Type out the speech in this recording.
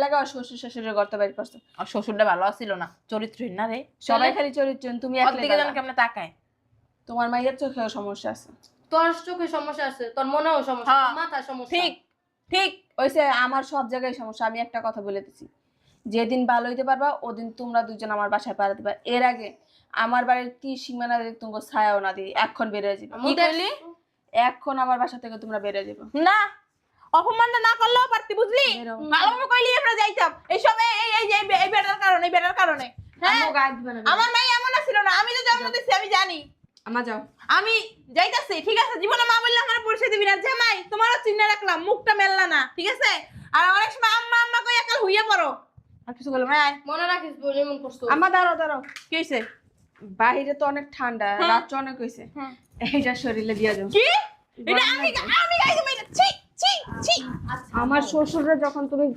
লাগাও শ্বশুর শাশুড়ির গর্ত বাইর করছো। আর শ্বশুরটা ভালো ছিল না, চরিত্রহীন না রে। সবাই খালি চরিত্রহীন, তুমি ওর একলাই দিকে যেন ভালো। কেমনে তাকায়। তোমার মাইয়ের চোখেও সমস্যা আছে। তোর চোখে সমস্যা আছে, তোর মনেও সমস্যা, হ্যাঁ, তোর মাথায় সমস্যা। ঠিক ঠিক। ওইসে আমার সব জায়গায় সমস্যা। আমি একটা কথা বলে দিছি, যেদিন ভালো হইতে পারবা ওদিন তোমরা দুজন আমার বাসায় পাড়া দিবা। এর আগে আমার বাড়ির কি সীমানা দিয়ে তোমাকে ছায়াও না দিই, এখন বেরিয়ে যাবে। কি কইলি? এখন আমার বাসা থেকে তোমরা বেরিয়ে যাবে। না, অপমানটা না করলেও পারতি, বুঝলি? বেরো। ভালোভাবে কইলি আমরা যাইতাম। এইসব এই যে এই বেটার কারণে হ্যাঁ, আম্মু গায়ে দিবে না। আমার মেয়ে এমন ছিল না, আমি তো জন্ম দিছি, আমি জানি। আমার যাও। আমি যাইতাছি, ঠিক আছে? জীবনে মা বললে আমার পরিচয় দিবি না। জামাই তোমারও চিহ্ন রাখলাম, মুখটা মেললা না, ঠিক আছে? আর অনেক সময় আম্মা আম্মা কই একাল হইয়া পড়ো। আর কিছু বলবো না। আয়। মনে রাখিস বলে এমন করছো। আমার দাঁড়াও। কি হইছে? বাইরে তো অনেক ঠান্ডা, রাত্র অনেক হয়েছে, এইটা শরীরে দিয়া যাও। কি? এটা আমি গাইছি মেয়েটা। ছি ছি ছি। আমার শ্বশুরে যখন তুমি